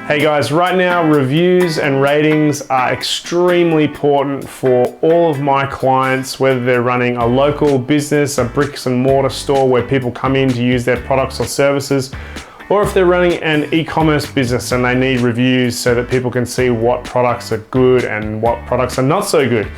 Hey guys, right now reviews and ratings are extremely important for all of my clients, whether they're running a local business, a bricks and mortar store where people come in to use their products or services, or if they're running an e-commerce business and they need reviews so that people can see what products are good and what products are not so good.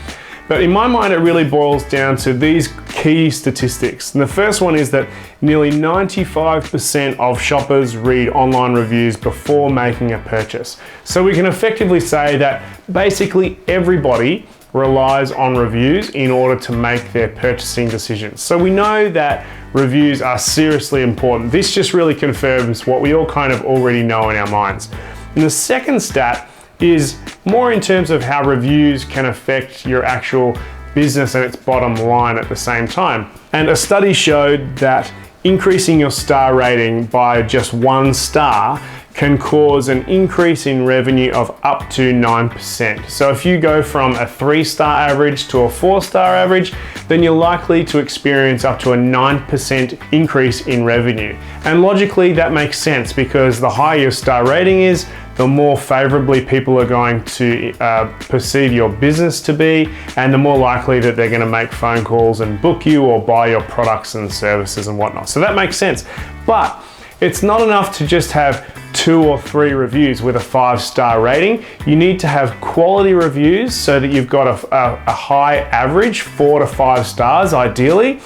But in my mind, it really boils down to these key statistics. And the first one is that nearly 95% of shoppers read online reviews before making a purchase. So we can effectively say that basically everybody relies on reviews in order to make their purchasing decisions. So we know that reviews are seriously important. This just really confirms what we all kind of already know in our minds. And the second stat is more in terms of how reviews can affect your actual business and its bottom line at the same time. And a study showed that increasing your star rating by just 1 star can cause an increase in revenue of up to 9%. So if you go from a 3-star average to a 4-star average, then you're likely to experience up to a 9% increase in revenue. And logically that makes sense because the higher your star rating is, the more favorably people are going to perceive your business to be, and the more likely that they're going to make phone calls and book you or buy your products and services and whatnot. So that makes sense. But it's not enough to just have 2 or 3 reviews with a 5-star rating. You need to have quality reviews so that you've got a high average, 4 to 5 stars ideally.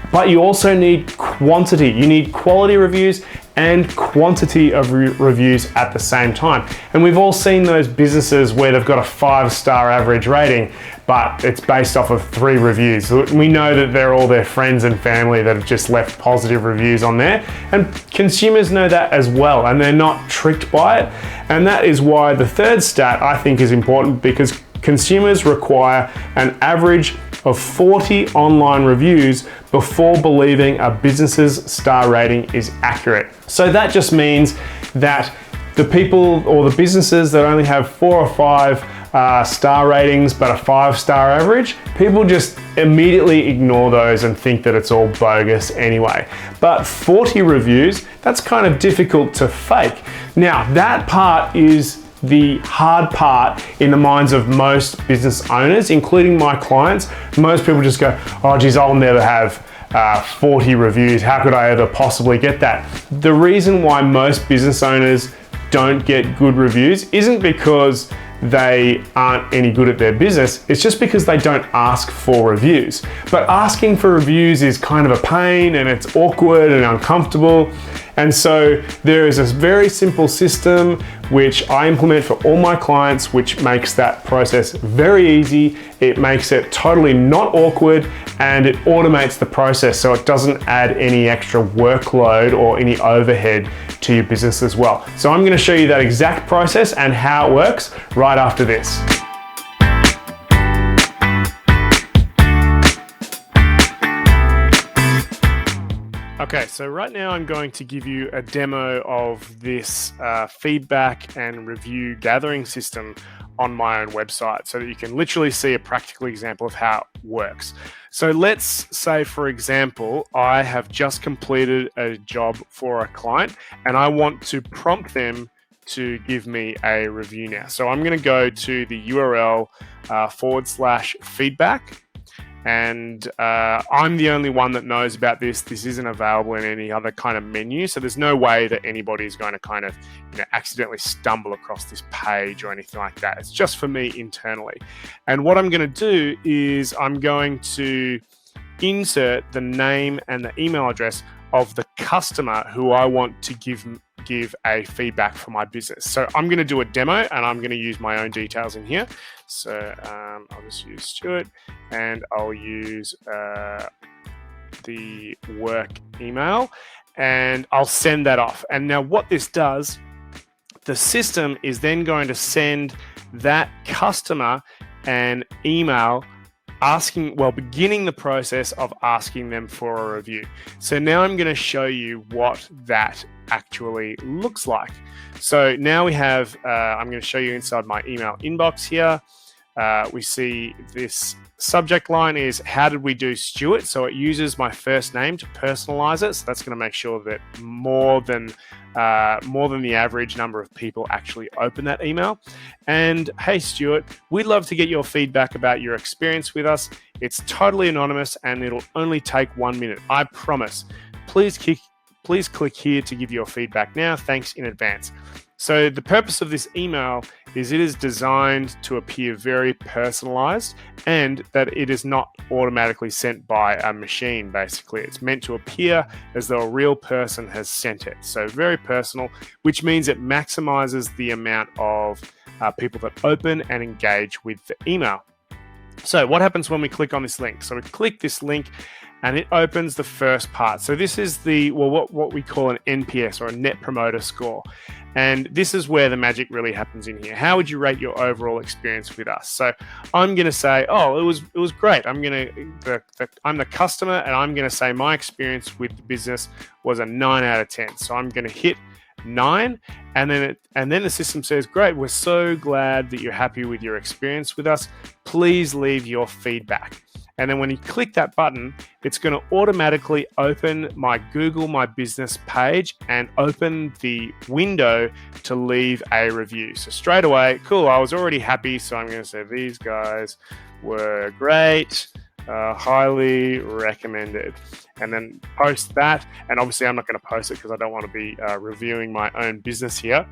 But you also need quantity. You need quality reviews and quantity of reviews at the same time. And we've all seen those businesses where they've got a 5-star average rating, but it's based off of 3 reviews. We know that they're all their friends and family that have just left positive reviews on there. And consumers know that as well, and they're not tricked by it. And that is why the third stat I think is important, because consumers require an average of 40 online reviews before believing a business's star rating is accurate. So that just means that the people or the businesses that only have 4 or 5 star ratings but a 5-star average, people just immediately ignore those and think that it's all bogus anyway. But 40 reviews, that's kind of difficult to fake. Now that part is the hard part in the minds of most business owners, including my clients. Most people just go, oh geez, I'll never have 40 reviews. How could I ever possibly get that? The reason why most business owners don't get good reviews isn't because they aren't any good at their business. It's just because they don't ask for reviews. But asking for reviews is kind of a pain and it's awkward and uncomfortable. And so there is a very simple system which I implement for all my clients, which makes that process very easy. It makes it totally not awkward and it automates the process so it doesn't add any extra workload or any overhead to your business as well. So I'm going to show you that exact process and how it works right after this. Okay, so right now I'm going to give you a demo of this feedback and review gathering system on my own website so that you can literally see a practical example of how it works. So let's say, for example, I have just completed a job for a client and I want to prompt them to give me a review now. So I'm going to go to the URL /feedback. And I'm the only one that knows about this. This isn't available in any other kind of menu. So there's no way that anybody is going to kind of accidentally stumble across this page or anything like that. It's just for me internally. And what I'm going to do is I'm going to insert the name and the email address of the customer who I want to give a feedback for my business. So I'm going to do a demo and I'm going to use my own details in here. So I'll just use Stuart and I'll use the work email and I'll send that off. And now what this does, the system is then going to send that customer an email beginning the process of asking them for a review. So now I'm going to show you what that actually looks like. So now we have, I'm going to show you inside my email inbox here. we see this subject line is how did we do, Stuart? So it uses my first name to personalize it. So that's going to make sure that more than the average number of people actually open that email. And hey, Stuart, we'd love to get your feedback about your experience with us. It's totally anonymous and it'll only take 1 minute. I promise. Please click here to give your feedback now. Thanks in advance. So the purpose of this email is it is designed to appear very personalized and that it is not automatically sent by a machine, basically. It's meant to appear as though a real person has sent it. So very personal, which means it maximizes the amount of people that open and engage with the email. So what happens when we click on this link? So we click this link and it opens the first part. So this is what we call an NPS, or a Net Promoter Score. And this is where the magic really happens in here. How would you rate your overall experience with us? So I'm going to say, oh, it was great. I'm the customer, and I'm going to say my experience with the business was a 9 out of 10. So I'm going to hit 9, and then the system says, great, we're so glad that you're happy with your experience with us. Please leave your feedback. And then when you click that button, it's going to automatically open my Google My Business page and open the window to leave a review. So straight away, cool, I was already happy. So I'm going to say these guys were great, highly recommended. And then post that. And obviously I'm not going to post it because I don't want to be reviewing my own business here.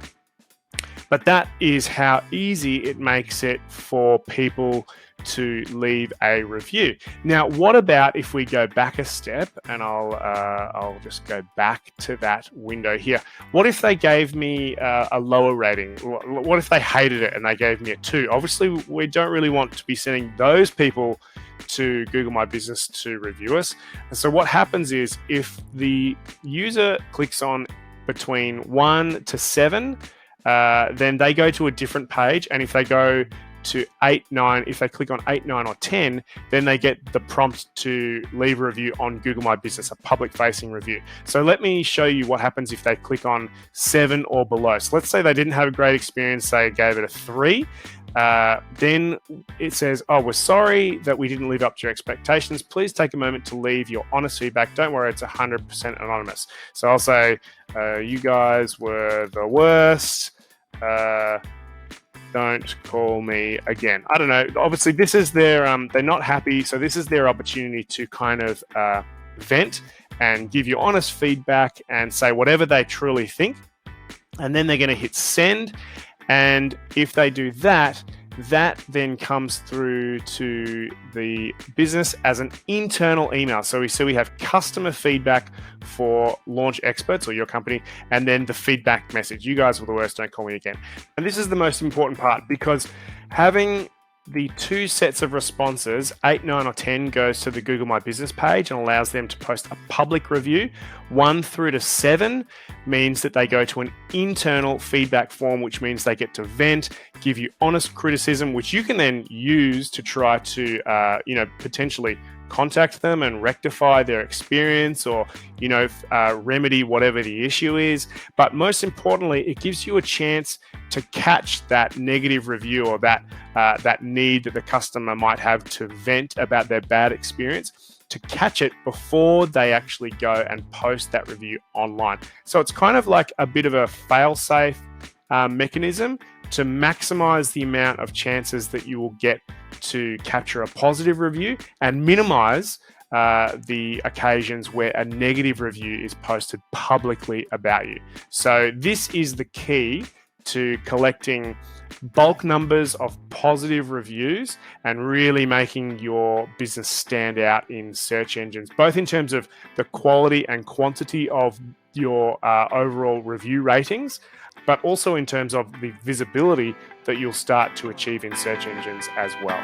But that is how easy it makes it for people to leave a review. Now, what about if we go back a step, and I'll just go back to that window here. What if they gave me a lower rating? What if they hated it and they gave me a 2? Obviously, we don't really want to be sending those people to Google My Business to review us. And so what happens is if the user clicks on between 1 to 7, then they go to a different page. And if they go to 8, 9, if they click on 8, 9, or 10, then they get the prompt to leave a review on Google My Business, a public-facing review. So let me show you what happens if they click on 7 or below. So let's say they didn't have a great experience, they gave it a 3. Then it says, oh, we're sorry that we didn't live up to your expectations. Please take a moment to leave your honest feedback. Don't worry, it's 100% anonymous. So I'll say, you guys were the worst. Don't call me again. I don't know. Obviously, this is their, they're not happy. So this is their opportunity to kind of vent and give you honest feedback and say whatever they truly think. And then they're going to hit send. And if they do that, that then comes through to the business as an internal email. So we have customer feedback for launch experts or your company, and then the feedback message. You guys were the worst, don't call me again. And this is the most important part, because having the 2 sets of responses, 8, 9, or 10, goes to the Google My Business page and allows them to post a public review. 1 through to 7 means that they go to an internal feedback form, which means they get to vent, give you honest criticism, which you can then use to try to, potentially contact them and rectify their experience, or remedy whatever the issue is. But most importantly, it gives you a chance to catch that negative review, or that need that the customer might have to vent about their bad experience, to catch it before they actually go and post that review online. So it's kind of like a bit of a fail-safe mechanism to maximize the amount of chances that you will get to capture a positive review and minimize the occasions where a negative review is posted publicly about you. So this is the key to collecting bulk numbers of positive reviews and really making your business stand out in search engines, both in terms of the quality and quantity of your overall review ratings, but also in terms of the visibility that you'll start to achieve in search engines as well.